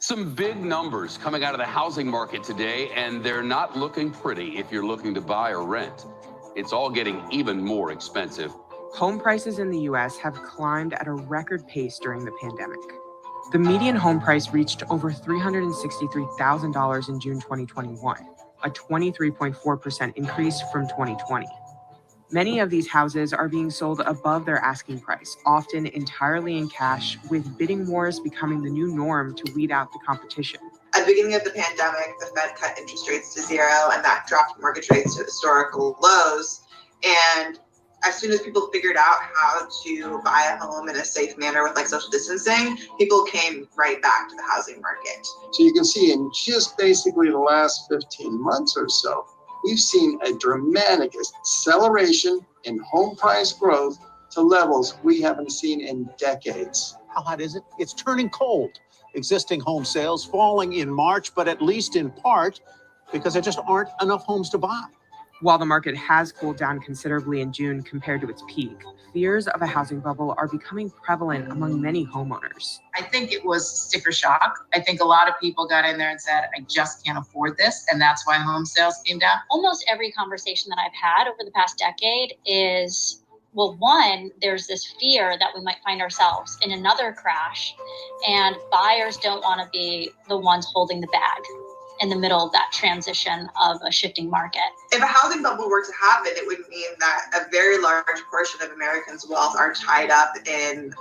Some big numbers coming out of the housing market today, and they're not looking pretty if you're looking to buy or rent. It's all getting even more expensive. Home prices in the U.S. have climbed at a record pace during the pandemic. The median home price reached over $363,000 in June 2021, a 23.4% increase from 2020. Many of these houses are being sold above their asking price, often entirely in cash, with bidding wars becoming the new norm to weed out the competition. At the beginning of the pandemic, the Fed cut interest rates to zero, and that dropped mortgage rates to historical lows. And as soon as people figured out how to buy a home in a safe manner with social distancing, people came right back to the housing market. So you can see in just basically the last 15 months or so, we've seen a dramatic acceleration in home price growth to levels we haven't seen in decades. How hot is it? It's turning cold. Existing home sales falling in March, but at least in part because there just aren't enough homes to buy. While the market has cooled down considerably in June compared to its peak, fears of a housing bubble are becoming prevalent among many homeowners. I think it was sticker shock. I think a lot of people got in there and said, I just can't afford this. And that's why home sales came down. Almost every conversation that I've had over the past decade is, well, one, there's this fear that we might find ourselves in another crash, and buyers don't want to be the ones holding the bag in the middle of that transition of a shifting market. If a housing bubble were to happen, it would mean that a very large portion of Americans' wealth are tied up in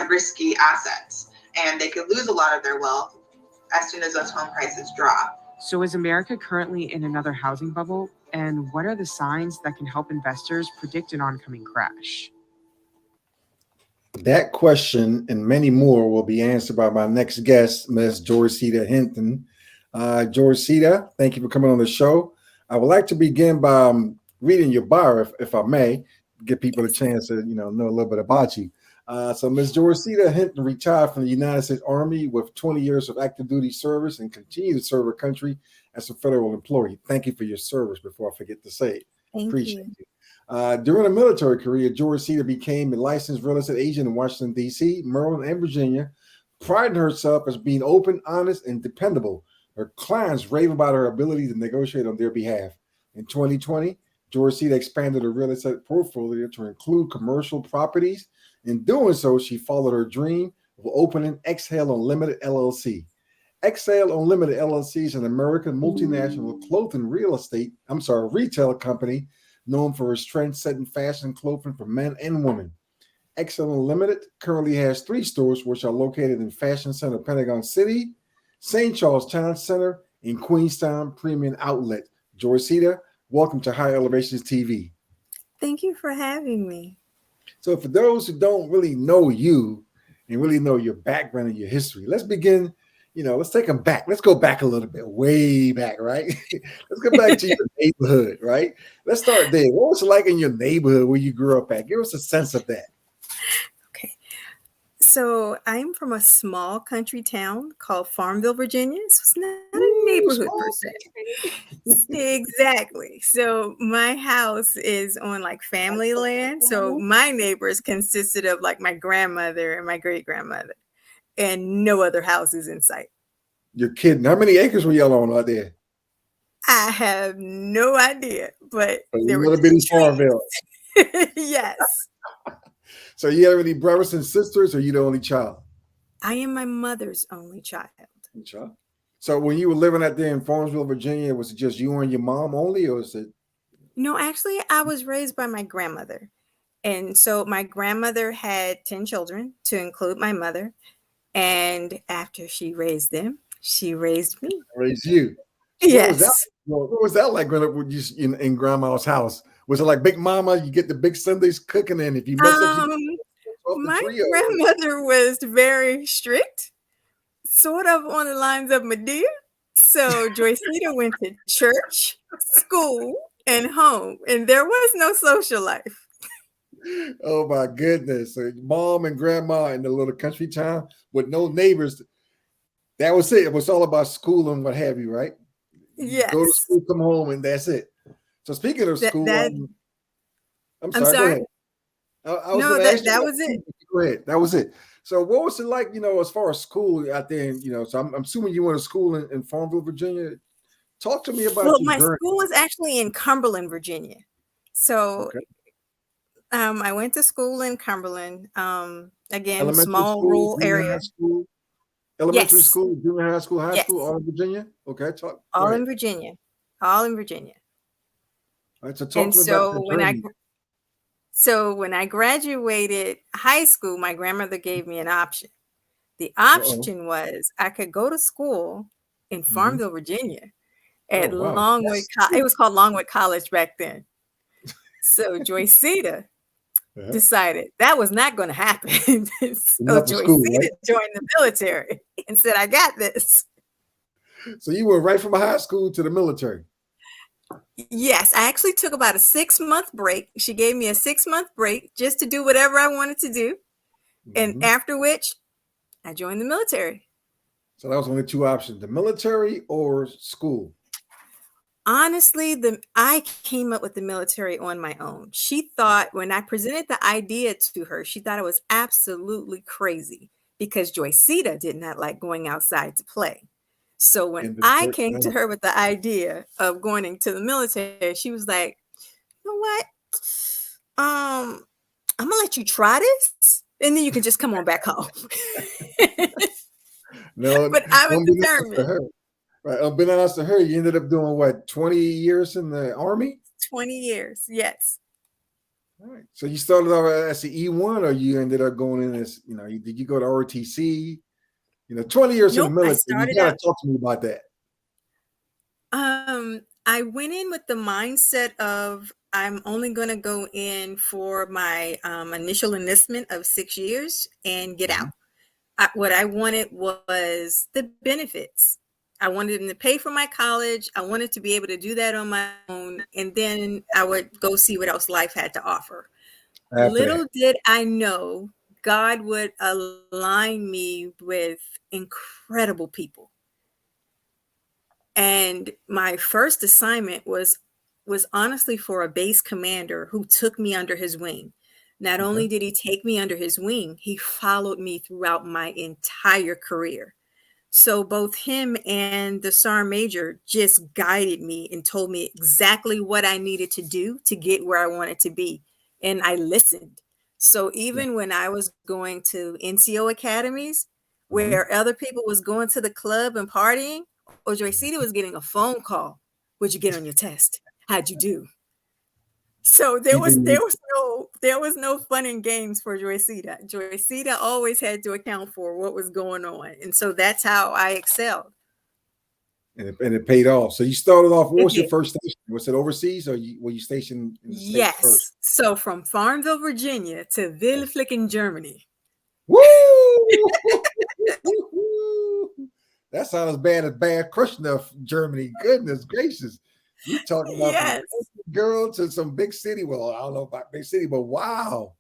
risky assets, and they could lose a lot of their wealth as soon as those home prices drop. So is America currently in another housing bubble? And what are the signs that can help investors predict an oncoming crash? That question and many more will be answered by my next guest, Ms. Joyceda Hinton. Joyceda, thank you for coming on the show. I would like to begin by reading your bio, if I may, give people a chance to know a little bit about you. So Ms. Joyceda Hinton retired from the United States Army with 20 years of active duty service and continue to serve her country as a federal employee. Thank you for your service before I forget to say it. Appreciate you. During a military career, Joyceda became a licensed real estate agent in Washington, D.C., Maryland, and Virginia, priding herself as being open, honest, and dependable. Her clients rave about her ability to negotiate on their behalf. In 2020, Joyceda expanded her real estate portfolio to include commercial properties. In doing so, she followed her dream of opening Xhale Unlimited LLC. Xhale Unlimited LLC is an American multinational retail company known for its trend-setting fashion clothing for men and women. Xhale Unlimited currently has 3 stores, which are located in Fashion Center, Pentagon City, St. Charles Town Center, and Queenstown Premium Outlet. Joyceda, welcome to High Elevations TV. Thank you for having me. So for those who don't really know you and really know your background and your history, let's begin, let's take them back. Let's go back a little bit, way back, right? Let's go back to your neighborhood, right? Let's start there. What was it like in your neighborhood where you grew up at? Give us a sense of that. So I'm from a small country town called Farmville, Virginia. So it's not a neighborhood per se. Exactly. So my house is on family land. So my neighbors consisted of my grandmother and my great grandmother, and no other houses in sight. You're kidding. How many acres were y'all on out there? I have no idea, but there were been Farmville. Yes. So you have any brothers and sisters, or you the only child? I am my mother's only child. So when you were living out there in Farmville, Virginia, was it just you and your mom only, or was it? No, actually, I was raised by my grandmother. And so my grandmother had 10 children, to include my mother. And after she raised them, she raised me. Raised you? Yes. What was that like growing up with you in grandma's house? Was it like Big Mama? You get the big Sundays cooking, and if you mess up, my grandmother was very strict, sort of on the lines of Medea. So Joyceda went to church, school, and home, and there was no social life. Oh my goodness! So mom and grandma in the little country town with no neighbors. That was it. It was all about school and what have you, right? Yes. Go to school, come home, and that's it. So speaking of school, I'm sorry. Go ahead. That was it. Go ahead. That was it. So what was it like, as far as school out there? So I'm assuming you went to school in Farmville, Virginia. Talk to me about Well, your my journey. school was actually in Cumberland, Virginia. So Okay. I went to school in Cumberland. Again, Elementary small school, rural junior high area. school, elementary Yes, school, junior high school, yes, all in Virginia. Okay, go all ahead. in Virginia, all in Virginia. All right, so talk And to me about that journey. when I graduated high school, my grandmother gave me an option. The Uh-oh. option was I could go to school in Hmm. Farmville, Virginia Oh at wow. Longwood. Yes. It was called Longwood College back then. So Joyceda Uh-huh. decided that was not going to happen. So Enough of school, Joyceda right? joined the military and said, "I got this." So you went right from high school to the military. Yes, I actually took about a 6-month break. She gave me a 6-month break just to do whatever I wanted to do. And Hmm. after which I joined the military. So that was only two options: the military or school. Honestly, I came up with the military on my own. She thought when I presented the idea to her, she thought it was absolutely crazy because Joyceda did not like going outside to play. So when In the I dirt. came to her with the idea of going into the military, she was like, "You know what? I'm gonna let you try this, and then you can just come on back home." No, But I was unbeknownst to determined. her. Right. Unbeknownst to her, you ended up doing what, 20 years in the Army? 20 years, yes. All right. So you started off as an E1, or you ended up going in as, did you go to ROTC? 20 years in the Nope, I military. You started got out. to talk to me about that. I went in with the mindset of I'm only going to go in for my initial enlistment of 6 years and get out. Mhm. What I wanted was the benefits. I wanted them to pay for my college. I wanted to be able to do that on my own, and then I would go see what else life had to offer. After that. Little did I know God would align me with incredible people. And my first assignment was honestly for a base commander who took me under his wing. Not Okay. only did he take me under his wing, he followed me throughout my entire career. So both him and the sergeant major just guided me and told me exactly what I needed to do to get where I wanted to be. And I listened. So Yeah. even when I was going to NCO academies, Uh-huh. where other people was going to the club and partying, or Joyceda was getting a phone call. What'd you get on your test? How'd you do? So Keeping you. there was no fun and games for Joyceda. Joyceda always had to account for what was going on. And so that's how I excelled. And it paid off. So you started off, what It was your did. first station? Was it overseas, or were you stationed in the States first? Yes. So from Farmville, Virginia to Willflicken, Germany. Woo! That sounds bad as bad crushing of Germany. Goodness gracious. You talking about from Yes. girl to some big city. Well, I don't know about big city, but wow.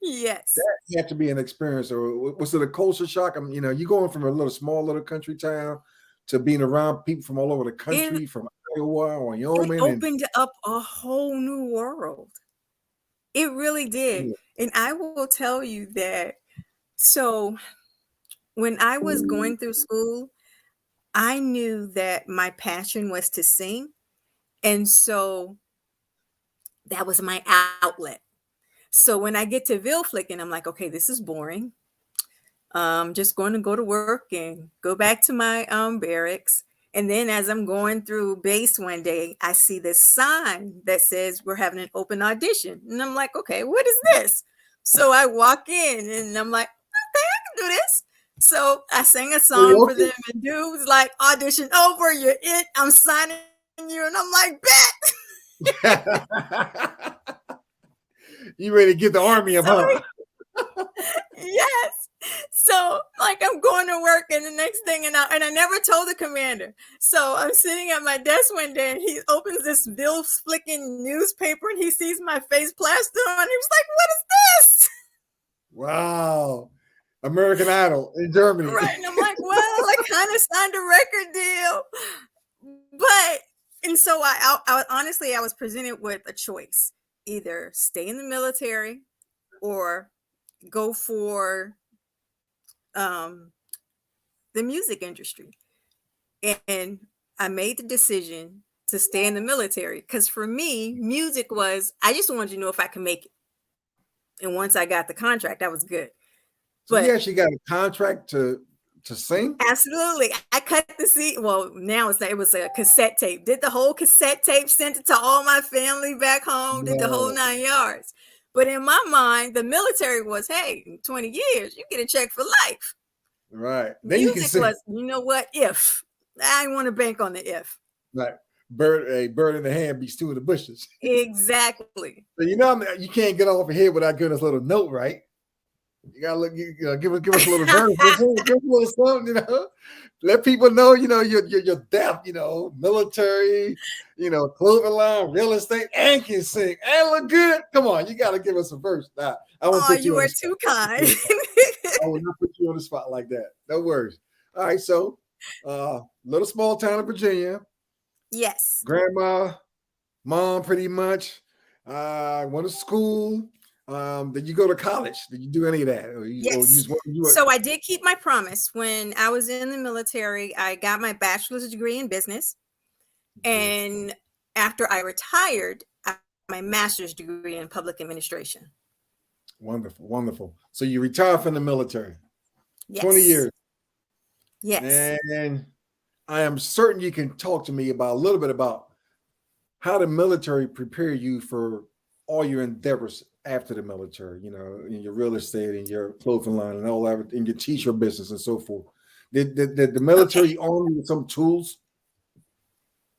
Yes. That had to be an experience. Or was it a culture shock? You going from a small little country town to being around people from all over the country, from Iowa or It Wyoming, and opened up a whole new world. It really did. And I will tell you that. So when I was going through school, I knew that my passion was to sing. And so that was my outlet. So when I get to Willflicken, I'm like, okay, this is boring. I'm just going to go to work and go back to my barracks. And then as I'm going through base one day, I see this sign that says we're having an open audition. And I'm like, okay, what is this? So I walk in and I'm like, okay, I can do this. So I sang a song for them, and dude was like, audition over, you're it. I'm signing you. And I'm like, bet. You ready to get the army up, huh? Yes. So like I'm going to work, and the next thing, and I never told the commander. So I'm sitting at my desk one day, and he opens this Willflicken newspaper, and he sees my face plastered on. He was like, "What is this?" Wow. American Idol in Germany. Right. And I'm like, well, I kind of signed a record deal. And so I honestly, I was presented with a choice: either stay in the military or go for um, the music industry. And I made the decision to stay in the military because for me, music was, I just wanted to know if I could make it. And once I got the contract, that was good. So you But actually got a contract to sing? absolutely, I cut the CD. Well, now it was a cassette tape. Did the whole cassette tape, sent it to all my family back home, did the whole No. 9 yards. But in my mind, the military was, hey, in 20 years, you get a check for life. Right. Then you can Music sing. was, you know what? If I want to bank on the if. Like a bird in the hand beats two in the bushes. Exactly. So you can't get off ahead without giving us a little note, right? You gotta look. Give us a little verse. Give us a little something. Let people know. You're deaf. Military. Clothing line, real estate, and can sing and look good. Come on, you gotta give us a verse. Nah, I won't put You on are the too spot. kind. I will not put you on the spot like that. No worries. All right, so little small town in Virginia. Yes. Grandma, mom, pretty much. Went to school. Did you go to college? Did you do any of that? Yes. So I did keep my promise. When I was in the military, I got my bachelor's degree in business. And after I retired, I got my master's degree in public administration. Wonderful, wonderful. So you retired from the military. Yes. 20 years. Yes. And I am certain you can talk to me about a little bit about how the military prepare you for all your endeavors after the military, in your real estate and your clothing line and all that, in your t-shirt business and so forth. Did the military arm you with some tools?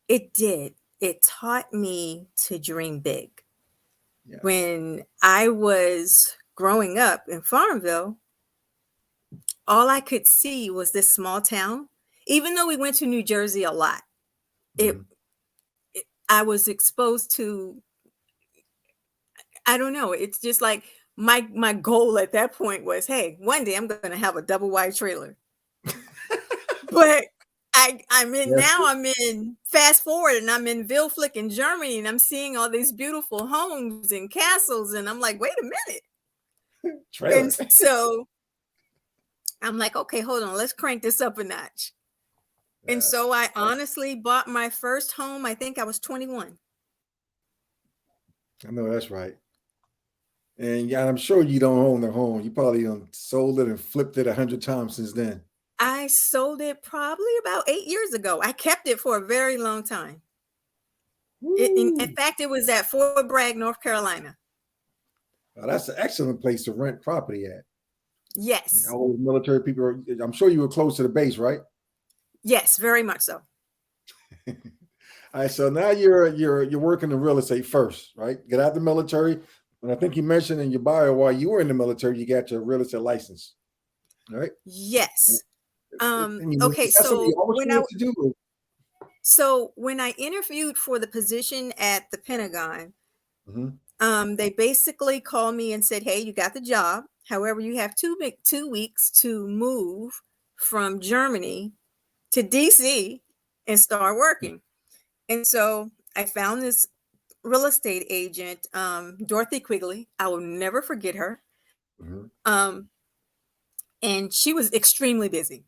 It did. It taught me to dream big. Yeah. When I was growing up in Farmville, all I could see was this small town. Even though we went to New Jersey a lot, I was exposed to, I don't know. It's just like my goal at that point was, hey, one day I'm going to have a double wide trailer. But I'm in fast forward and I'm in Vilflick in Germany and I'm seeing all these beautiful homes and castles. And I'm like, wait a minute. Trailer. And so I'm like, okay, hold on. Let's crank this up a notch. And so I honestly bought my first home. I think I was 21. I know that's right. And I'm sure you don't own the home. You probably sold it and flipped it 100 times since then. I sold it probably about 8 years ago. I kept it for a very long time. In fact, it was at Fort Bragg, North Carolina. Well, that's an excellent place to rent property at. Yes. And all those military people. I'm sure you were close to the base, right? Yes, very much so. All right, so now you're working in real estate first, right? Get out of the military. And I think you mentioned in your bio while you were in the military, you got your real estate license, right? Yes. Okay, so when I interviewed for the position at the Pentagon, they basically called me and said, hey, you got the job. However, you have 2 weeks to move from Germany to DC and start working. And so I found this real estate agent, Dorothy Quigley. I will never forget her. And she was extremely busy.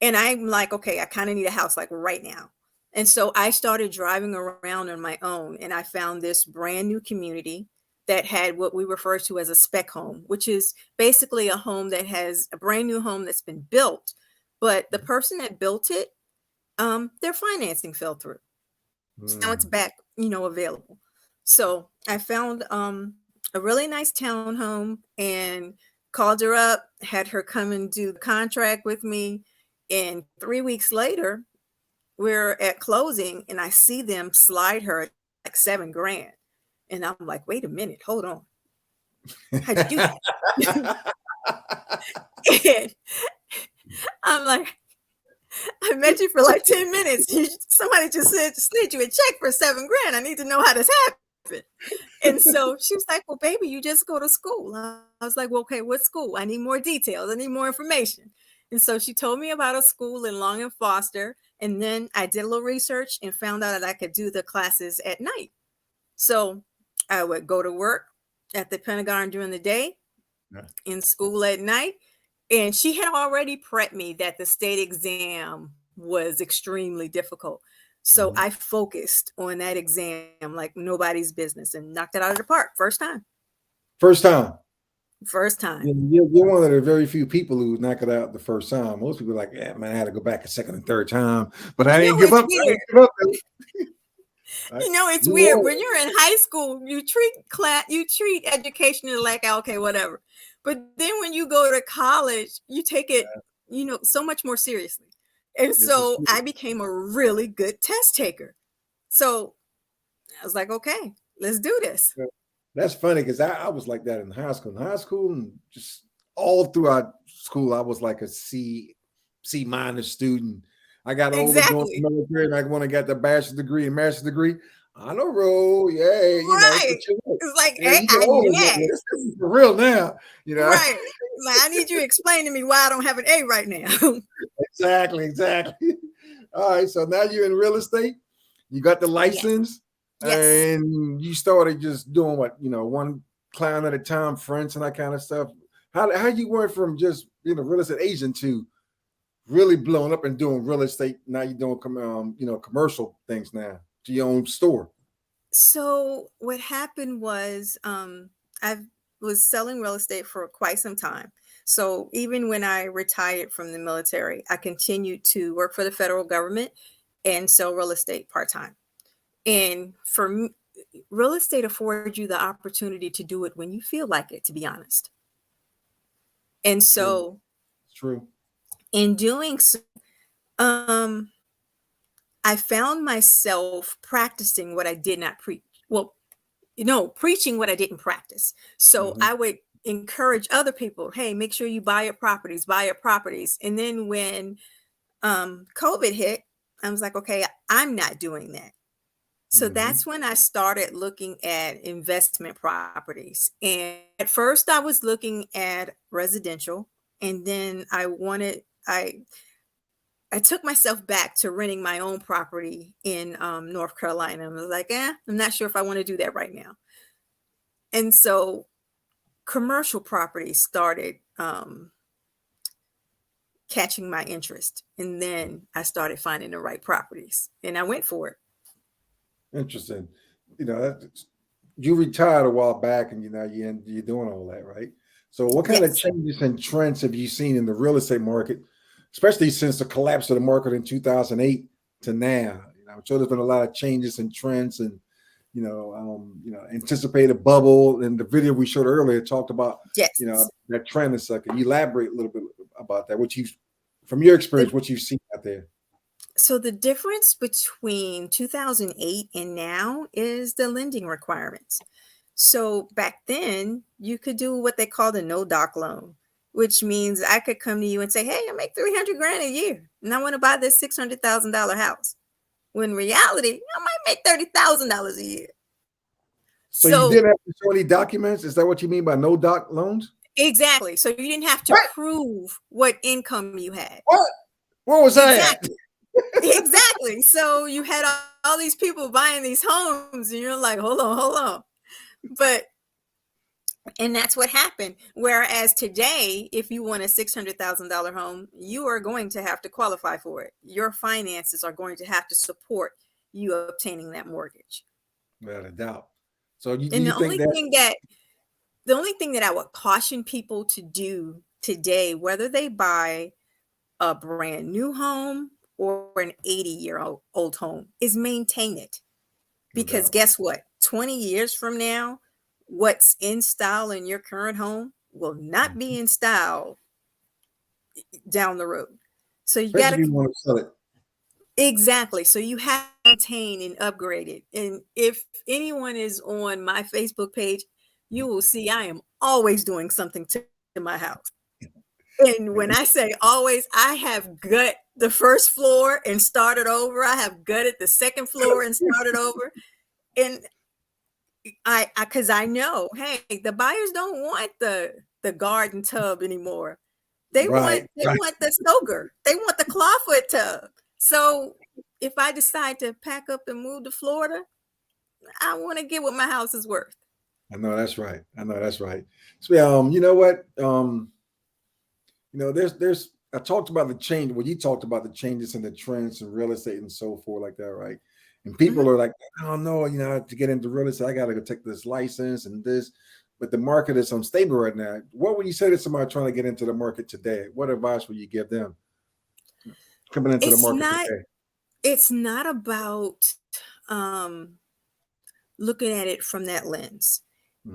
And I'm like, okay, I kind of need a house like right now. And so I started driving around on my own and I found this brand new community that had what we refer to as a spec home, which is basically a home that has a brand new home that's been built, but the person that built it, their financing fell through. So now it's back, available. So I found a really nice townhome and called her up, had her come and do the contract with me. And 3 weeks later, we're at closing and I see them slide her like $7,000. And I'm like, wait a minute, hold on. How'd you do that? And I'm like, I met you for like 10 minutes. Somebody just said, slid you a check for $7,000. I need to know how this happened. And so she was like, well, baby, you just go to school. I was like, well, okay, what school? I need more details. I need more information. And so she told me about a school in Long and Foster. And then I did a little research and found out that I could do the classes at night. So I would go to work at the Pentagon during the day, in school at night. And she had already prepped me that the state exam was extremely difficult. So I focused on that exam like nobody's business and knocked it out of the park. First time. First time. First time. You're one of the very few people who knock it out the first time. Most people are like, yeah, man, I had to go back a second and third time, but I didn't give up. Weird. Right? It's weird. When you're in high school, you treat education like, okay, whatever. But then when you go to college, you take it, so much more seriously. And so I became a really good test taker. So I was like, okay, let's do this. That's funny because I was like that in high school. In high school and just all throughout school, I was like a C minus student. I got older going to military, and I want to get the bachelor's degree and master's degree. On the road, yeah, it's like, hey, this is for real now, Right. Like, I need you to explain to me why I don't have an A right now. Exactly. All right, so now you're in real estate. You got the license. Yes. And you started just doing what, one client at a time, friends and that kind of stuff. How you went from just being a real estate agent to really blowing up and doing real estate? Now you're doing commercial things now to your own store. So what happened was I was selling real estate for quite some time. So even when I retired from the military, I continued to work for the federal government and sell real estate part-time. And for me, real estate affords you the opportunity to do it when you feel like it, to be honest. And so true. In doing so, I found myself practicing what I did not preach. Well, preaching what I didn't practice. So I would encourage other people, hey, make sure you buy your properties. And then when COVID hit, I was like, okay, I'm not doing that. So that's when I started looking at investment properties. And at first I was looking at residential, and then I took myself back to renting my own property in North Carolina. I was like, I'm not sure if I want to do that right now. And so commercial properties started catching my interest. And then I started finding the right properties and I went for it. Interesting. You retired a while back, and you're doing all that, right? So what kind of changes and trends have you seen in the real estate market, especially since the collapse of the market in 2008 to now? I'm sure there's been a lot of changes and trends, and anticipated bubble. And the video we showed earlier talked about that trend. And so can you elaborate a little bit about that? From your experience, what you've seen out there? So the difference between 2008 and now is the lending requirements. So back then you could do what they call the no doc loan, which means I could come to you and say, hey, I make $300,000 a year and I want to buy this $600,000 house. When in reality, I might make $30,000 a year. So you didn't have to show any documents? Is that what you mean by no doc loans? Exactly. So you didn't have to prove what income you had. Where was that? Exactly. So you had all these people buying these homes and you're like, hold on. And that's what happened. Whereas today, if you want a $600,000 home, you are going to have to qualify for it. Your finances are going to have to support you obtaining that mortgage. Without a doubt. So the only thing that I would caution people to do today, whether they buy a brand new home or an 80-year-old home, is maintain it. Because guess what? 20 years from now, what's in style in your current home will not be in style down the road. So you got to want to sell it. Exactly. So you have to maintain and upgrade it. And if anyone is on my Facebook page, you will see I am always doing something to my house. And when I say always, I have gut the first floor and started over. I have gutted the second floor and started over. And because I know, hey, the buyers don't want the garden tub anymore. They want the Stoker. They want the clawfoot tub. So if I decide to pack up and move to Florida, I want to get what my house is worth. I know that's right. So you know what? there's I talked about the change. Well, you talked about the changes in the trends in real estate and so forth like that, right? And people are like, I don't know, to get into real estate, I got to go take this license and this. But the market is unstable right now. What would you say to somebody trying to get into the market today? What advice would you give them coming into the market today? It's not about looking at it from that lens.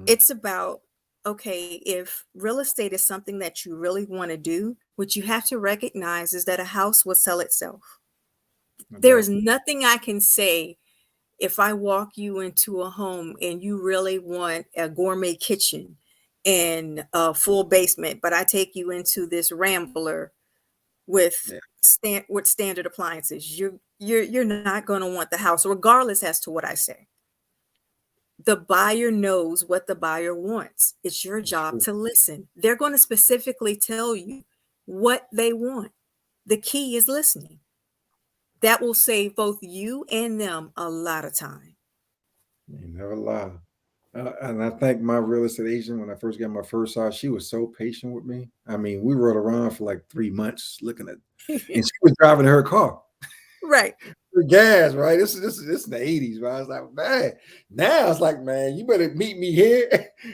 It's about, okay, if real estate is something that you really want to do, what you have to recognize is that a house will sell itself. There is nothing I can say if I walk you into a home and you really want a gourmet kitchen and a full basement, but I take you into this rambler with standard appliances, you're not going to want the house, regardless as to what I say. The buyer knows what the buyer wants. It's your job to listen. They're going to specifically tell you what they want. The key is listening. That will save both you and them a lot of time. You never lie. And I thank my real estate agent when I first got my first house. She was so patient with me. I mean, we rode around for like 3 months looking at, and she was driving her car. Right. For gas, right? This is in the 80s, right? I was like, man, now it's like, man, you better meet me here.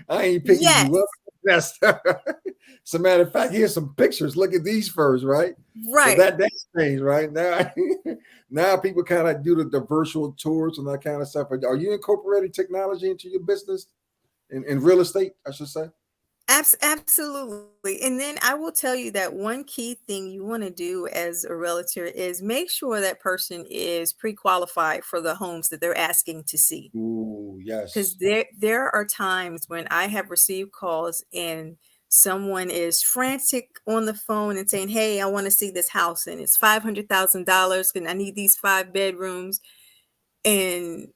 I ain't picking you up. That's as a matter of fact, here's some pictures. Look at these first, right? Right. So that's changed, right? Now people kind of do the virtual tours and that kind of stuff. Are you incorporating technology into your business in real estate, I should say? Absolutely. And then I will tell you that one key thing you want to do as a realtor is make sure that person is pre-qualified for the homes that they're asking to see. Ooh, yes. Because there are times when I have received calls and someone is frantic on the phone and saying, hey, I want to see this house and it's $500,000 and I need these 5 bedrooms. And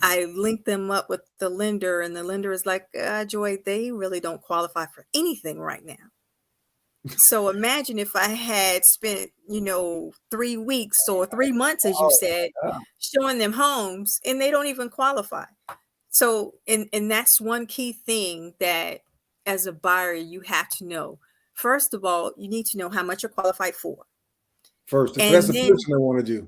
I link them up with the lender and the lender is like, Joy, they really don't qualify for anything right now. So imagine if I had spent, 3 weeks or 3 months, as you said, showing them homes and they don't even qualify. So, and that's one key thing that as a buyer, you have to know. First of all, you need to know how much you're qualified for. First, that's the first thing I want to do.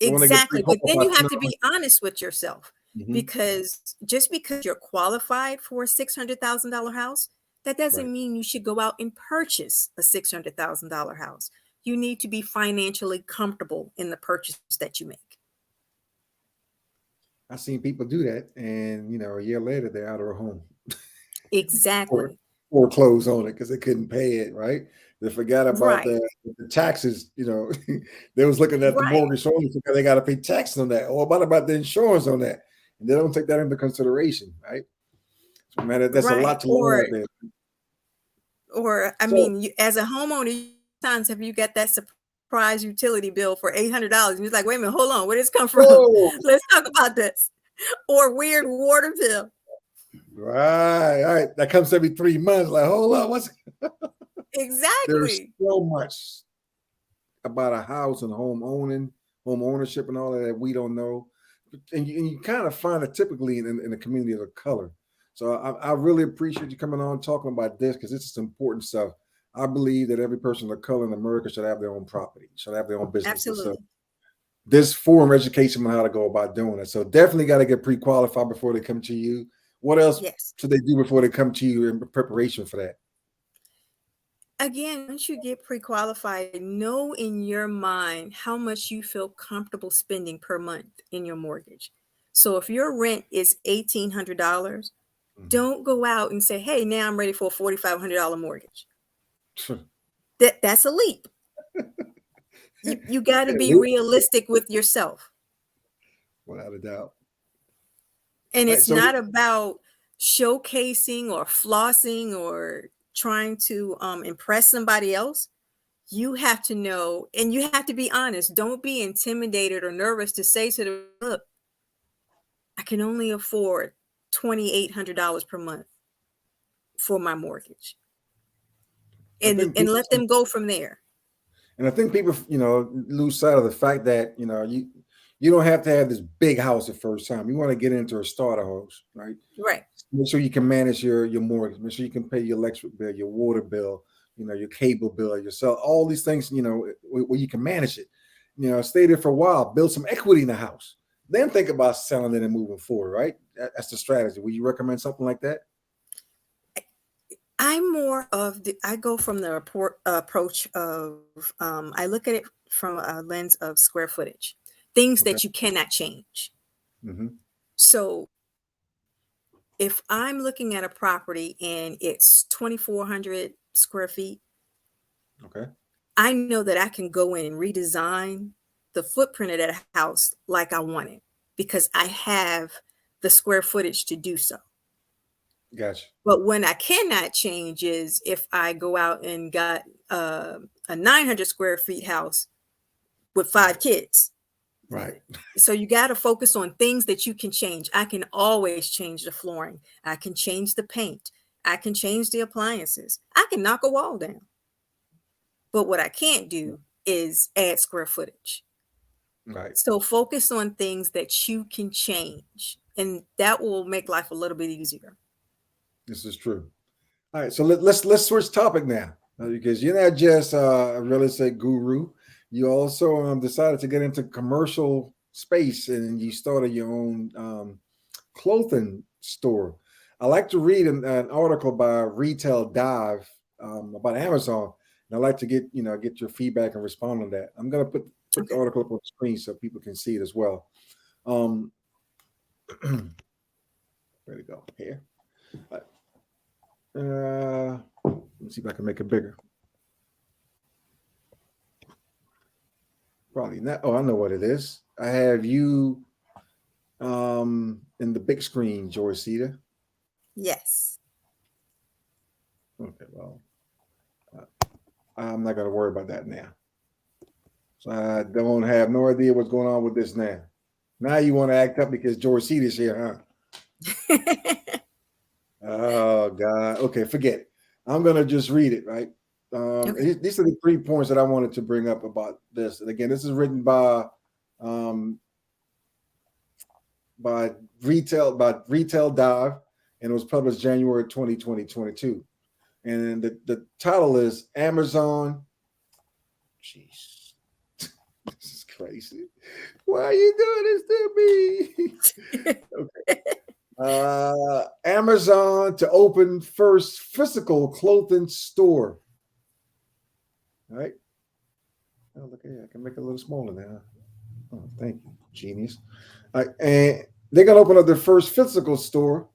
Exactly. But then you have to be honest with yourself because just because you're qualified for a $600,000 house, that doesn't mean you should go out and purchase a $600,000 house. You need to be financially comfortable in the purchase that you make. I've seen people do that, and a year later they're out of their home. Exactly. or close on it because they couldn't pay it. Right? They forgot about the taxes. They was looking at the mortgage only because they got to pay taxes on that. Or what about the insurance on that? And they don't take that into consideration, right? So, man, that's a lot to learn there. Or I mean, as a homeowner, sometimes have you got that surprise utility bill for $800 and you're like, wait a minute, hold on, where did this come from? Let's talk about this. Or weird water bill. Right. All right. That comes every 3 months. Like, hold on, what's exactly? There's so much about a house and home ownership and all of that we don't know. And you kind of find it typically in the community of color. So I really appreciate you coming on talking about this because this is important stuff. I believe that every person of color in America should have their own property, should have their own business. Absolutely. So this forum education on how to go about doing it. So definitely got to get pre-qualified before they come to you. What else should they do before they come to you in preparation for that? Again, once you get pre-qualified, know in your mind how much you feel comfortable spending per month in your mortgage. So if your rent is $1,800, don't go out and say, hey, now I'm ready for a $4,500 mortgage. That's a leap. You got to be realistic with yourself. Without a doubt. And it's not about showcasing or flossing or trying to impress somebody else. You have to know, and you have to be honest. Don't be intimidated or nervous to say to them, look, I can only afford $2,800 per month for my mortgage. And let them go from there. And I think people, lose sight of the fact that, you don't have to have this big house the first time. You want to get into a starter house, right? Right. Make sure you can manage your mortgage. Make sure you can pay your electric bill, your water bill, your cable bill, your cell, all these things, where you can manage it. Stay there for a while, build some equity in the house, then think about selling it and moving forward, right? That's the strategy. Would you recommend something like that? I'm more of I go from the approach of, I look at it from a lens of square footage, things Okay. that you cannot change. Mm-hmm. So if I'm looking at a property and it's 2,400 square feet, Okay. I know that I can go in and redesign the footprint of that house like I want it because I have the square footage to do so. Gotcha. But when I cannot change is if I go out and got a 900 square feet house with 5 kids. Right. So you got to focus on things that you can change. I can always change the flooring. I can change the paint. I can change the appliances. I can knock a wall down. But what I can't do is add square footage. Right. So focus on things that you can change, and that will make life a little bit easier. This is true. All right, so let's switch topic now, because you're not just a real estate guru. You also decided to get into commercial space, and you started your own clothing store. I like to read an article by Retail Dive about Amazon, and I'd like to get your feedback and respond on that. I'm going to put the article up on the screen so people can see it as well. Where to go here? Let's see if I can make it bigger. Probably not. Oh, I know what it is. I have you in the big screen, Joyceda. Yes. Okay, well, I'm not going to worry about that now. So I don't have no idea what's going on with this now. Now you want to act up because Joyceda's here, huh? Oh, God. Okay, forget it. I'm going to just read it, right? These are the 3 points that I wanted to bring up about this. And again, this is written by Retail Dive, and it was published January 2022. And the title is Amazon. Jeez, this is crazy. Why are you doing this to me? Okay. Amazon to open first physical clothing store. All right. Oh, look here. I can make it a little smaller now. Oh, thank you, genius. All right, and they're going to open up their first physical store.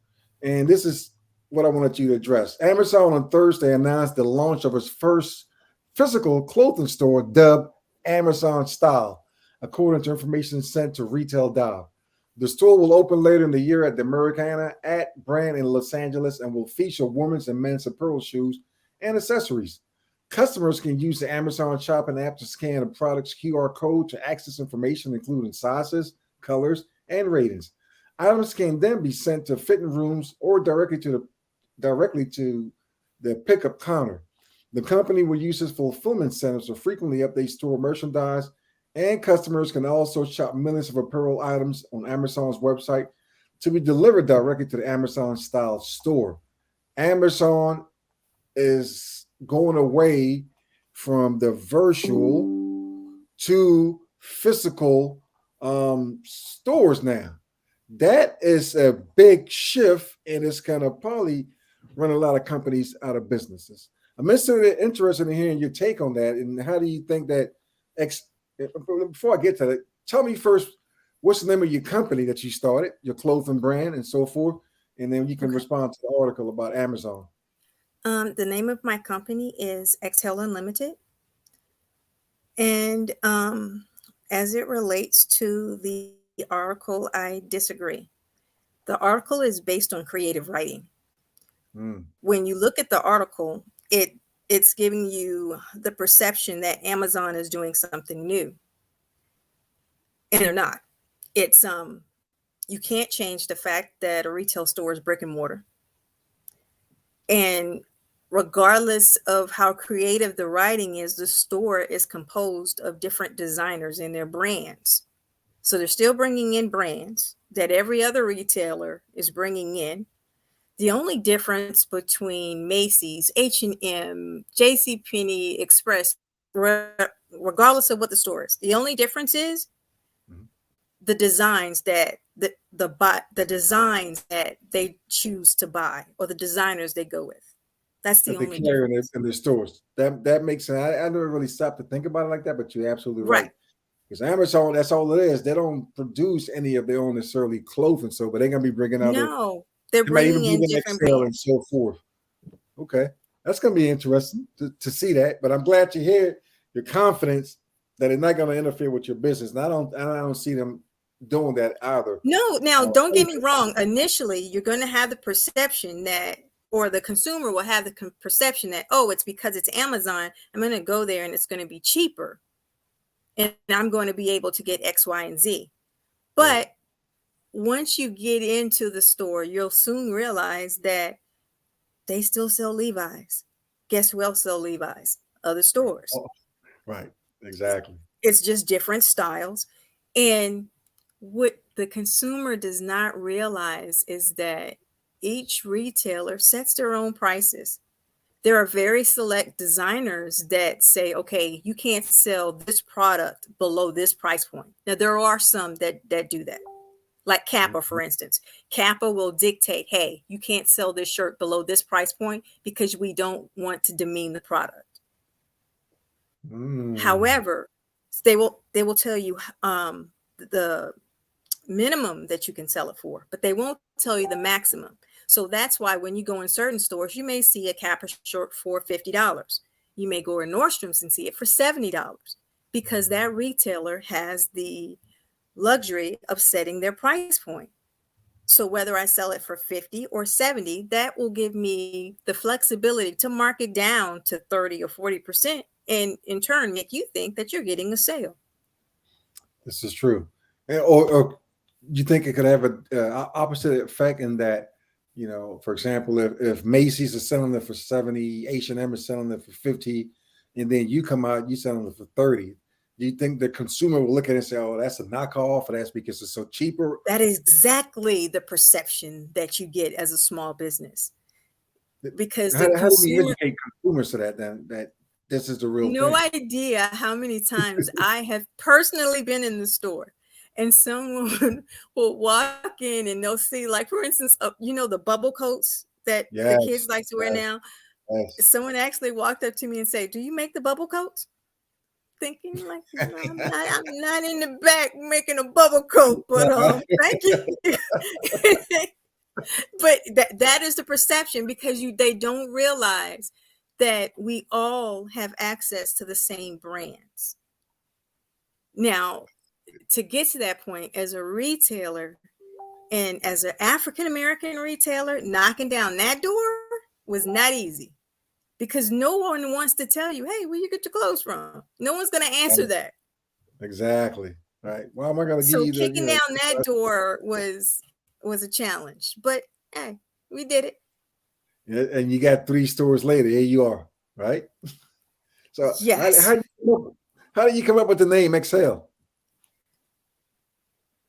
And this is what I wanted you to address. Amazon on Thursday announced the launch of its first physical clothing store dubbed Amazon Style, according to information sent to Retail Dive. The store will open later in the year at the Americana brand in Los Angeles and will feature women's and men's apparel, shoes, and accessories. Customers can use the Amazon shopping app to scan a product's QR code to access information, including sizes, colors, and ratings. Items can then be sent to fitting rooms or directly to the pickup counter. The company will use its fulfillment centers to frequently update store merchandise, and customers can also shop millions of apparel items on Amazon's website to be delivered directly to the Amazon Style store. Amazon is going away from the virtual to physical stores now. That is a big shift, and it's going to probably run a lot of companies out of businesses. I'm interested in hearing your take on that, and how do you think that? Before I get to that, tell me first, what's the name of your company that you started, your clothing brand, and so forth, and then you can respond to the article about Amazon. The name of my company is Xhale Unlimited, and as it relates to the article, I disagree. The article is based on creative writing. When you look at the article, it's giving you the perception that Amazon is doing something new, and they're not. It's you can't change the fact that a retail store is brick and mortar, and regardless of how creative the writing is, the store is composed of different designers and their brands. So they're still bringing in brands that every other retailer is bringing in. The only difference between Macy's, H&M, JCPenney, Express, regardless of what the store is, the only difference is the designs that the designs that they choose to buy, or the designers they go with. That's the That they only carry difference. in their stores. That makes sense. I never really stopped to think about it like that, but you're absolutely right. Because Amazon, that's all it is. They don't produce any of their own necessarily clothing, so but they're gonna be bringing out. No, they're They might even bringing in bring different Xhale and brands. so forth. Okay, that's gonna be interesting to see that. But I'm glad to hear your confidence that it's not gonna interfere with your business. And I don't see them doing that either. No, now don't get me wrong. Initially, you're going to have the perception that, or the consumer will have the perception that, oh, it's because it's Amazon. I'm going to go there and it's going to be cheaper, and I'm going to be able to get X, Y, and Z. But once you get into the store, you'll soon realize that they still sell Levi's. Guess who else sell Levi's? Other stores. Oh, right, exactly. It's just different styles. And what the consumer does not realize is that each retailer sets their own prices. There are very select designers that say, okay, you can't sell this product below this price point. Now, there are some that do that, like Kappa, for instance. Kappa will dictate, hey, you can't sell this shirt below this price point because we don't want to demean the product. However, they will tell you the minimum that you can sell it for, but they won't tell you the maximum. So that's why when you go in certain stores, you may see a Kappa shirt for $50. You may go in Nordstrom's and see it for $70 because that retailer has the luxury of setting their price point. So whether I sell it for 50 or 70, that will give me the flexibility to mark it down to 30 or 40%, and in turn make you think that you're getting a sale. This is true. Or you think it could have an opposite effect in that, you know, for example, if Macy's is selling it for 70, H&M is selling it for 50, and then you come out, you selling it for 30. Do you think the consumer will look at it and say, oh, that's a knockoff, or that's because it's so cheaper? That is exactly the perception that you get as a small business. Because how do we educate consumers to that then, that this is the real no thing? idea how many times I have personally been in the store and someone will walk in and they'll see, like, for instance, you know, the bubble coats that the kids like to wear now. Someone actually walked up to me and said, do you make the bubble coats? Thinking like, no, I'm not in the back making a bubble coat, but thank you. But that is the perception, because they don't realize that we all have access to the same brands. Now, to get to that point, as a retailer and as an African-American retailer, knocking down that door was not easy, because no one wants to tell you, hey, where you get your clothes from? No one's going to answer that. Exactly. Right. Why am I going to So give you kicking down that door was a challenge, but hey, we did it. Yeah, and you got 3 stores later. Here you are, right? So yes. How do you come up with the name Xhale?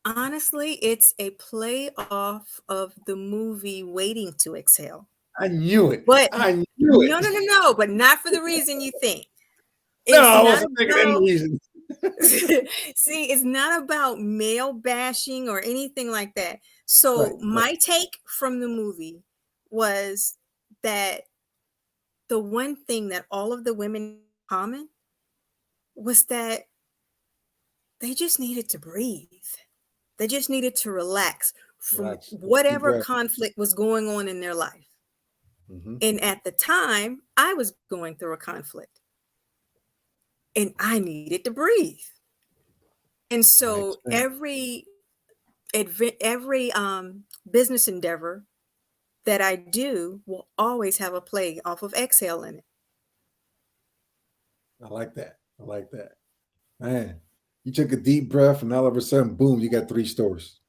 Honestly, it's a play off of the movie Waiting to Exhale. I knew it. But I knew it. No, but not for the reason you think. No, I wasn't thinking any reason. See, it's not about male bashing or anything like that. So my take from the movie was that the one thing that all of the women in common was that they just needed to breathe. They just needed to relax from whatever conflict was going on in their life. And at the time, I was going through a conflict and I needed to breathe. And so every business endeavor that I do will always have a play off of Xhale in it. I like that. Man, you took a deep breath and all of a sudden, boom, you got 3 stores.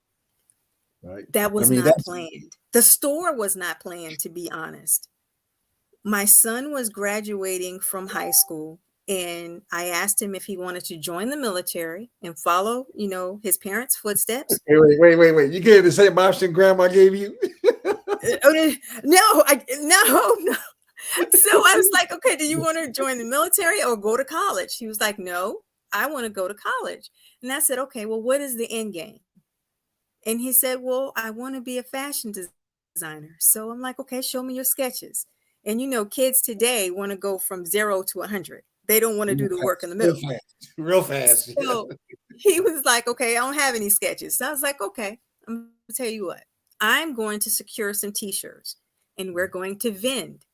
Right? That was not planned. The store was not planned, to be honest. My son was graduating from high school, and I asked him if he wanted to join the military and follow, his parents' footsteps. Wait. You gave the same option Grandma gave you? No. So I was like, okay, do you want to join the military or go to college? He was like, no, I want to go to college. And I said, okay, well, what is the end game? And he said, well, I want to be a fashion designer. So I'm like, okay, show me your sketches. And kids today want to go from 0 to 100. They don't want to do the work in the middle. Real fast. So he was like, okay, I don't have any sketches. So I was like, okay, I'm going to tell you what. I'm going to secure some t-shirts and we're going to vend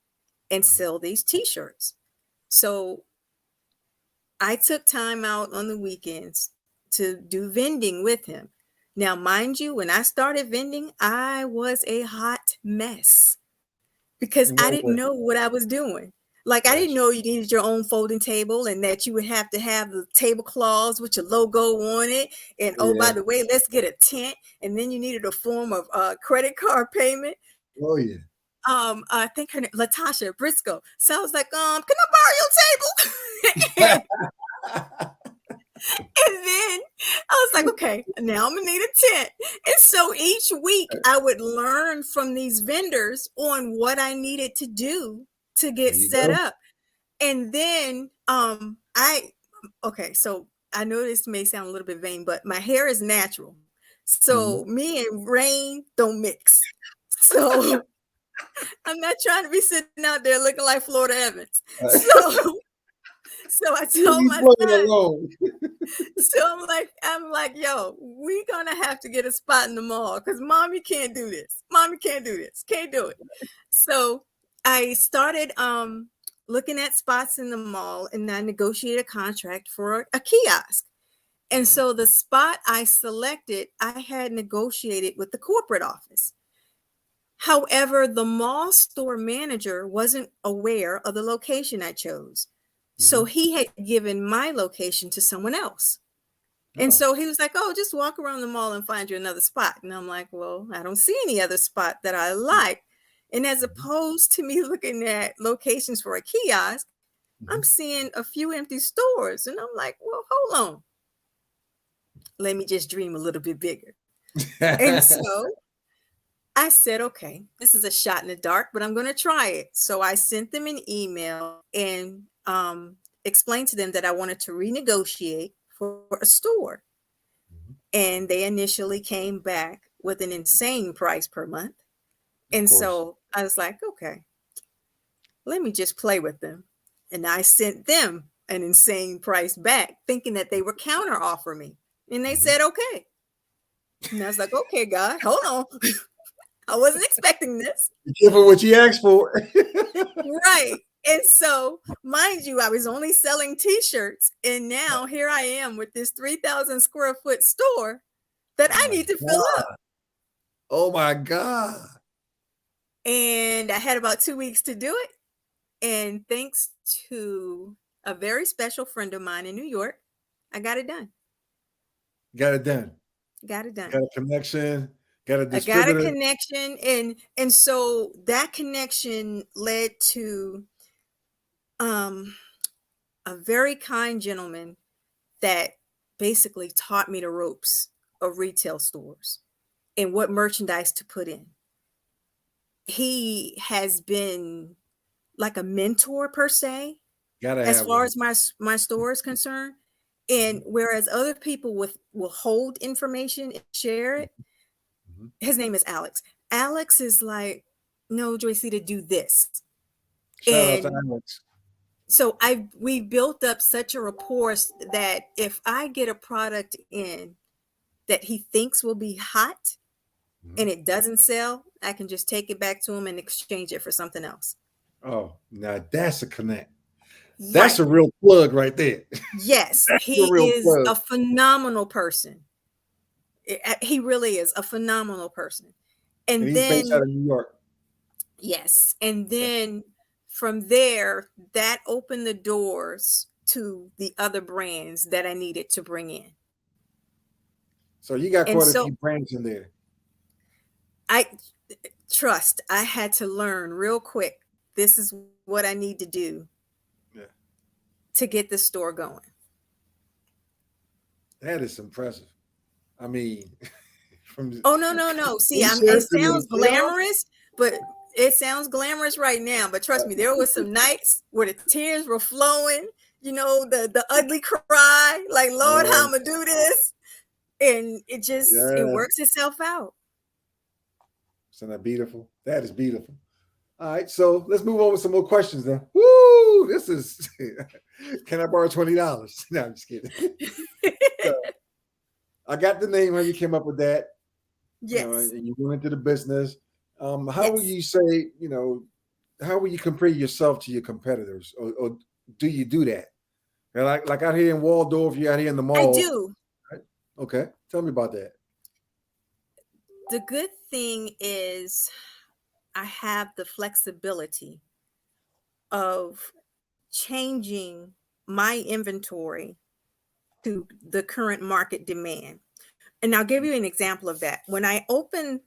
and sell these t-shirts. So I took time out on the weekends to do vending with him. Now, mind you, when I started vending, I was a hot mess because I didn't know what I was doing. Like, I didn't know you needed your own folding table and that you would have to have the tablecloths with your logo on it. And oh, by the way, let's get a tent. And then you needed a form of credit card payment. Oh, yeah. I think her name, Latasha Briscoe. So I was like, can I borrow your table? And then I was like, okay, now I'm gonna need a tent. And so each week I would learn from these vendors on what I needed to do to get set up. And then so I know this may sound a little bit vain, but my hair is natural. So me and rain don't mix. So I'm not trying to be sitting out there looking like Florida Evans. So I told my son, I'm like, yo, we're gonna have to get a spot in the mall because mommy can't do this. Can't do it. So I started looking at spots in the mall and I negotiated a contract for a kiosk. And so the spot I selected, I had negotiated with the corporate office. However, the mall store manager wasn't aware of the location I chose. So he had given my location to someone else. And so he was like, oh, just walk around the mall and find you another spot. And I'm like, well, I don't see any other spot that I like. And as opposed to me looking at locations for a kiosk, I'm seeing a few empty stores. And I'm like, well, hold on. Let me just dream a little bit bigger. And so I said, okay, this is a shot in the dark, but I'm going to try it. So I sent them an email and explained to them that I wanted to renegotiate for a store. And they initially came back with an insane price per month. And so I was like, okay, let me just play with them. And I sent them an insane price back, thinking that they would counter offer me. And they said, okay. And I was like, okay, God, hold on. I wasn't expecting this. Give her what you asked for. Right. And so, mind you, I was only selling t-shirts. And now here I am with this 3,000 square foot store that I need to fill up. Oh my God. And I had about 2 weeks to do it. And thanks to a very special friend of mine in New York, I got it done. Got it done. Got it done. Got a connection. Got a distributor. I got a connection. And so that connection led to a very kind gentleman that basically taught me the ropes of retail stores and what merchandise to put in. He has been like a mentor per se, as far as my store is concerned. And whereas other people will hold information and share it, his name is Alex. Alex is like, no, Joyceda, do this. Shout out to Alex. So we built up such a rapport that if I get a product in that he thinks will be hot and it doesn't sell, I can just take it back to him and exchange it for something else. Oh, now that's a connect. That's a real plug right there. Yes, he is a phenomenal person. He really is a phenomenal person. And he's then based out of New York. Yes. And then from there, that opened the doors to the other brands that I needed to bring in. So you got quite a few brands in there. I had to learn real quick. This is what I need to do to get the store going. That is impressive. I mean, no. See, it sounds glamorous, But it sounds glamorous right now. But trust me, there was some nights where the tears were flowing. You know, the ugly cry, like, Lord, how I'm gonna do this, and it works itself out. Isn't that beautiful? That is beautiful. All right, so let's move on with some more questions then. Woo! This is. Can I borrow $20? No, I'm just kidding. So, I got the name. How you came up with that? Yes. And you went into the business. How would you say? How would you compare yourself to your competitors, or do you do that? Like out here in Waldorf, you out here in the mall. I do. Right? Okay, tell me about that. The good thing is I have the flexibility of changing my inventory to the current market demand. And I'll give you an example of that. When I opened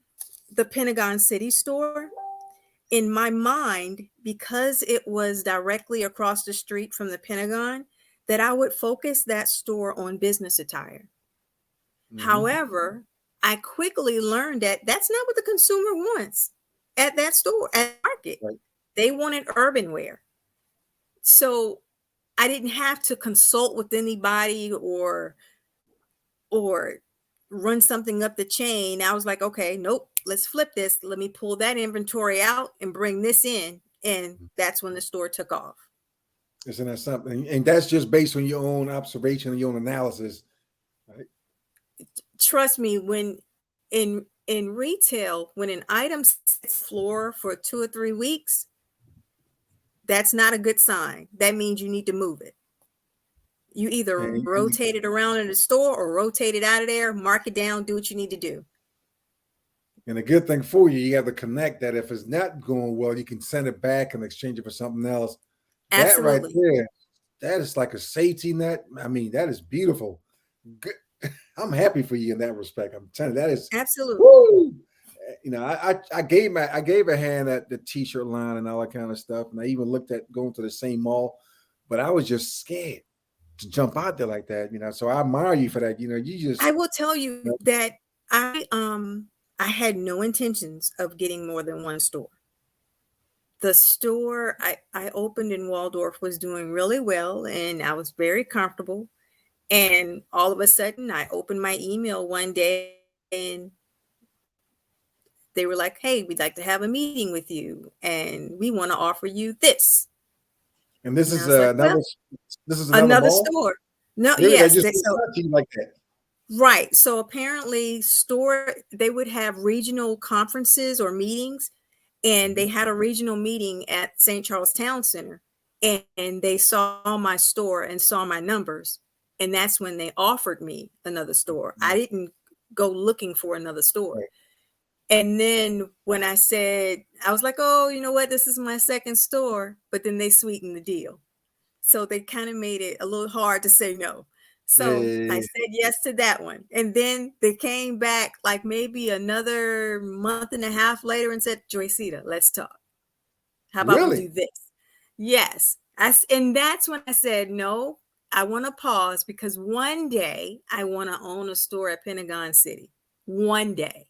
the Pentagon City store, in my mind, because it was directly across the street from the Pentagon, that I would focus that store on business attire. However, I quickly learned that that's not what the consumer wants at that store, at the market. Right. They wanted urban wear. So I didn't have to consult with anybody or run something up the chain. I was like, okay, nope, let's flip this. Let me pull that inventory out and bring this in. And that's when the store took off. Isn't that something? And that's just based on your own observation and your own analysis. Right? Trust me, when in retail, when an item sits floor for 2 or 3 weeks, that's not a good sign. That means you need to move it. You either rotate it around in the store or rotate it out of there, mark it down, do what you need to do. And the good thing for you, you have to connect that if it's not going well, you can send it back and exchange it for something else. Absolutely. That right there, that is like a safety net. I mean, that is beautiful. Good. I'm happy for you in that respect. I'm telling you, that is absolutely. Woo! I gave a hand at the t-shirt line and all that kind of stuff, and I even looked at going to the same mall, but I was just scared to jump out there like that. So I admire you for that. You just. I will tell you that I had no intentions of getting more than one store. The store I opened in Waldorf was doing really well, and I was very comfortable. And all of a sudden, I opened my email one day, and they were like, "Hey, we'd like to have a meeting with you, and we want to offer you this." And this is another mall? store. No, really? yes, They just like that. Right. So apparently, they would have regional conferences or meetings, and they had a regional meeting at St. Charles Town Center, and they saw my store and saw my numbers, and that's when they offered me another store. I didn't go looking for another store. Right. And then when I said, I was like, oh, you know what? This is my second store. But then they sweetened the deal. So they kind of made it a little hard to say no. So I said yes to that one. And then they came back like maybe another month and a half later and said, Joyceda, let's talk. How about we do this? Yes. And that's when I said, no, I want to pause because one day I want to own a store at Pentagon City. One day.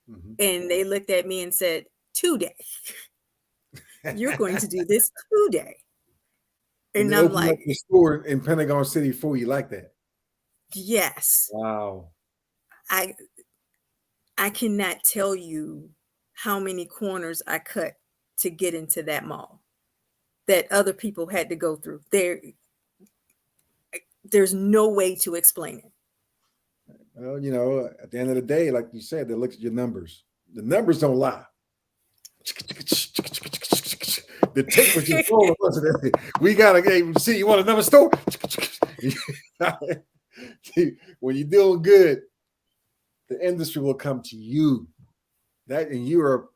And they looked at me and said, today. You're going to do this today. And I'm like, up the store in Pentagon City for you like that? Yes. Wow. I cannot tell you how many corners I cut to get into that mall that other people had to go through. There's no way to explain it. Well, at the end of the day, like you said, they look at your numbers. The numbers don't lie. The tape was just rolling, wasn't it? We gotta see. You want another store? When you're doing good, the industry will come to you. And you are,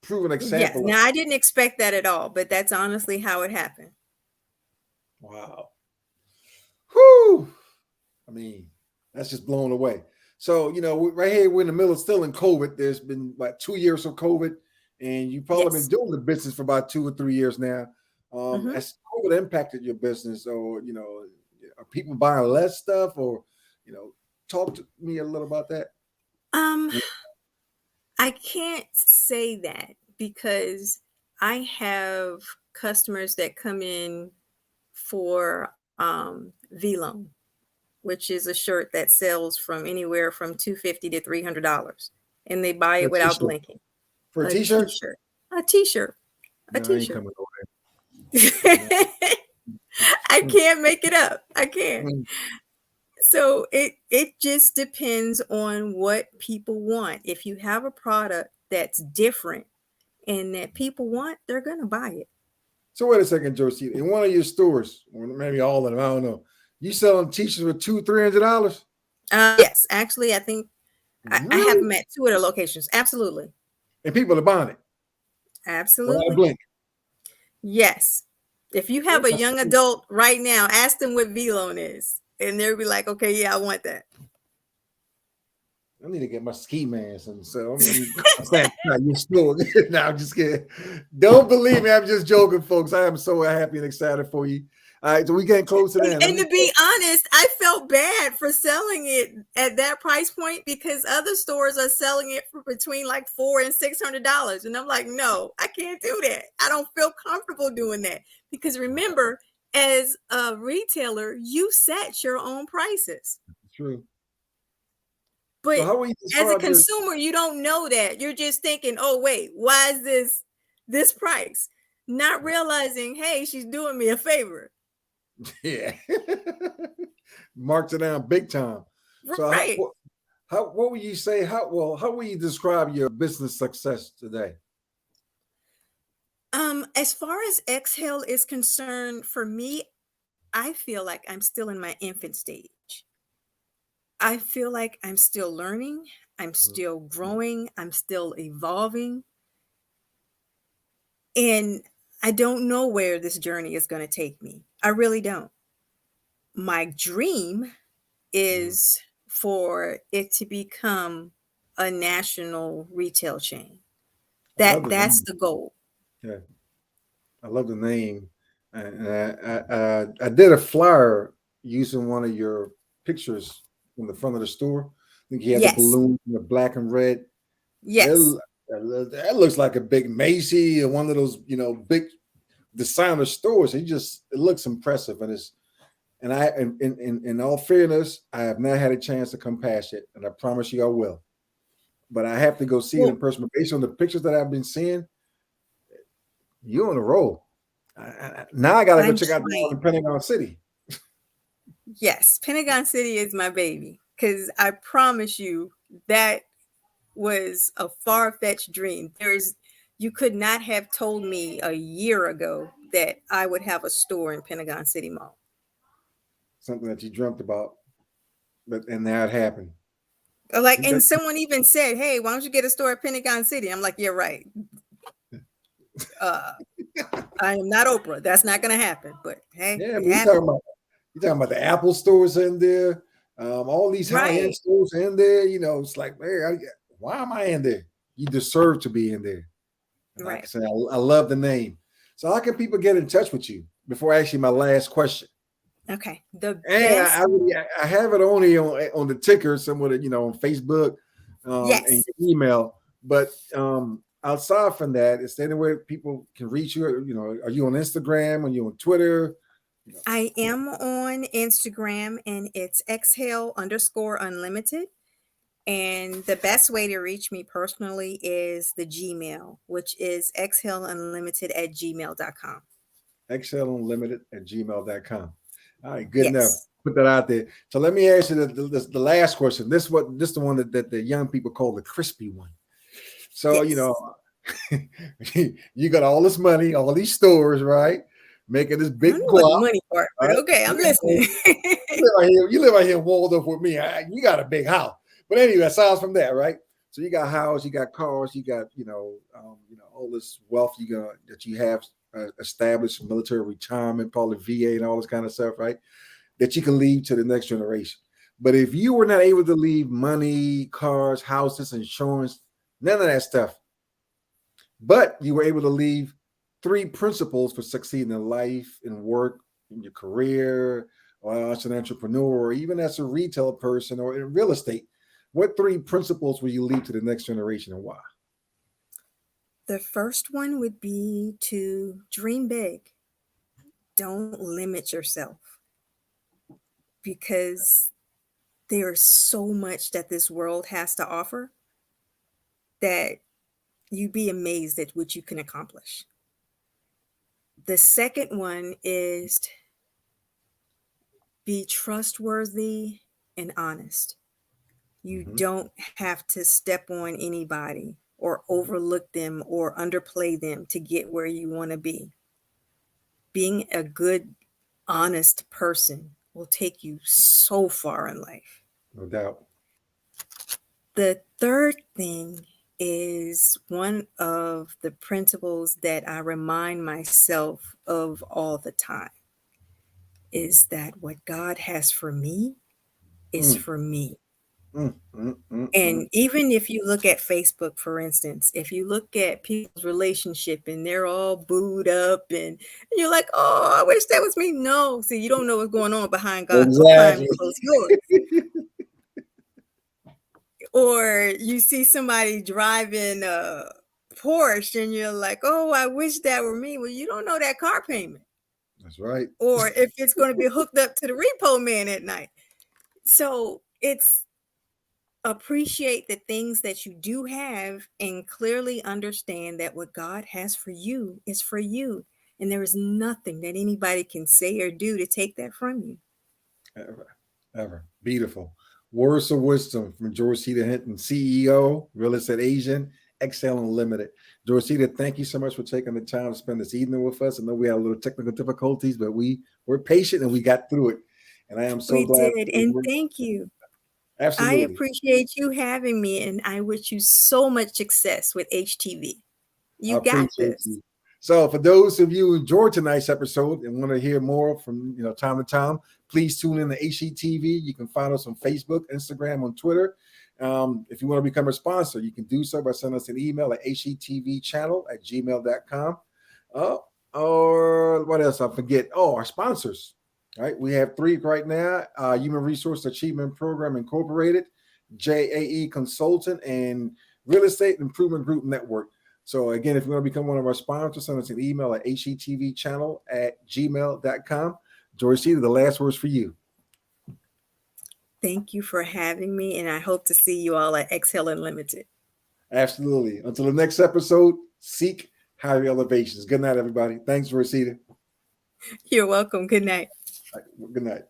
proven example. Yes. Now I didn't expect that at all, but that's honestly how it happened. Wow. Whew. I mean, that's just blown away. So, right here, we're in the middle, still in COVID. There's been 2 years of COVID, and you've probably been doing the business for about 2 or 3 years now. Has COVID impacted your business, or, are people buying less stuff, or, talk to me a little about that? I I can't say that because I have customers that come in for V-Loan, which is a shirt that sells from anywhere from $250 to $300, and they buy For a it without t-shirt. blinking. For a A t-shirt? t-shirt. A t-shirt. A No, I ain't t-shirt. coming over I there. can't make it up. I can't. Mm. So it just depends on what people want. If you have a product that's different and that people want, they're gonna buy it. So wait a second, Joyceda. In one of your stores, or maybe all of them, I don't know. You selling t-shirts for $200-$300? Yes, actually, I think I have Really? them at 2 other locations. Absolutely. And people are buying it without a Absolutely. blink. Yes. If you have a young adult right now, ask them what V-Loan is, and they'll be like, okay, yeah, I want that. I need to get my ski mask and so you still. No, I'm just kidding. Don't believe me. I'm just joking, folks. I am so happy and excited for you. All right, so we getting close to that. And to be honest, I felt bad for selling it at that price point because other stores are selling it for between like $400 and $600. And I'm like, no, I can't do that. I don't feel comfortable doing that. Because remember, as a retailer, you set your own prices. True. But so how will you as a describe consumer, you don't know that. You're just thinking, oh, wait, why is this price? Not realizing, hey, she's doing me a favor. Yeah. Marked it down big time. So Right. what would you say? How will you describe your business success today? As far as Xhale is concerned, for me, I feel like I'm still in my infant stage. I feel like I'm still learning, I'm still growing, I'm still evolving. And I don't know where this journey is going to take me. I really don't. My dream is for it to become a national retail chain. That's the goal. Yeah. I love the name. And I did a flyer using one of your pictures in the front of the store. I think you had the balloon in the black and red. Yes. That looks like a big Macy or one of those, big designer stores. It looks impressive. And in all fairness, I have not had a chance to come past it, and I promise you I will. But I have to go see it in person. Based on the pictures that I've been seeing, you're on a roll. Now I gotta go check out the one in Pentagon City. Yes, Pentagon City is my baby because I promise you that was a far-fetched dream. You could not have told me a year ago that I would have a store in Pentagon City Mall. Something that you dreamt about, and now it happened. And someone even said, "Hey, why don't you get a store at Pentagon City?" I'm like, "You're right. I am not Oprah. That's not going to happen." But hey, yeah, but you're talking about the Apple stores in there, all these high-end stores in there. It's like, man, why am I in there? You deserve to be in there. And like I said, I love the name. So how can people get in touch with you? Before I ask you my last question. Okay. I have it only on the ticker somewhere, on Facebook, and email. But outside from that, is there anywhere people can reach you? Are you on Instagram? Are you on Twitter? I am on Instagram, and it's Xhale_unlimited. And the best way to reach me personally is the Gmail, which is xhaleunlimited@gmail.com. xhaleunlimited@gmail.com. All right, good enough. Put that out there. So let me ask you the last question. This the one that the young people call the crispy one. So you got all this money, all these stores, right? Making this big money part, but right? Okay, I'm listening. you live out here in Waldorf with me. You got a big house. But anyway, aside from that, right? So you got house, you got cars, you got all this wealth that you have established, military retirement, probably VA and all this kind of stuff, right? That you can leave to the next generation. But if you were not able to leave money, cars, houses, insurance, none of that stuff, but you were able to leave 3 principles for succeeding in life, in work, in your career, or as an entrepreneur, or even as a retail person or in real estate, what 3 principles will you leave to the next generation and why? The first one would be to dream big. Don't limit yourself, because there's so much that this world has to offer that you'd be amazed at what you can accomplish. The second one is be trustworthy and honest. You don't have to step on anybody or overlook them or underplay them to get where you want to be. Being a good, honest person will take you so far in life. No doubt. The third thing is one of the principles that I remind myself of all the time, is that what God has for me is for me. And even if you look at Facebook, for instance, if you look at people's relationship and they're all booed up and you're like, oh, I wish that was me. No, see, you don't know what's going on behind closed doors. Or you see somebody driving a Porsche and you're like, oh, I wish that were me. Well, you don't know that car payment. That's right. Or if it's going to be hooked up to the repo man at night. So it's appreciate the things that you do have and clearly understand that what God has for you is for you. And there is nothing that anybody can say or do to take that from you. Ever. Beautiful. Words of wisdom from Joyceda Hinton, CEO, Real Estate Agent, Xhale Unlimited. Joyceda, thank you so much for taking the time to spend this evening with us. I know we had a little technical difficulties, but we're patient and we got through it. And I am so glad. We did, and thank you. Absolutely. I appreciate you having me, and I wish you so much success with HTV. You got this. You. So for those of you who enjoyed tonight's episode and want to hear more from time to time, please tune in to HGTV. You can find us on Facebook, Instagram, on Twitter. If you want to become a sponsor, you can do so by sending us an email at hgtvchannel@gmail.com. Or what else? I forget. Oh, our sponsors. All right, we have 3 right now: Human Resource Achievement Program Incorporated, JAE Consultant, and Real Estate Improvement Group Network. So again, if you want to become one of our sponsors, send us an email at hgtvchannel@gmail.com. Joyceda, the last words for you. Thank you for having me, and I hope to see you all at Xhale Unlimited. Absolutely. Until the next episode, seek higher elevations. Good night, everybody. Thanks, Joyceda. You're welcome. Good night. Good night.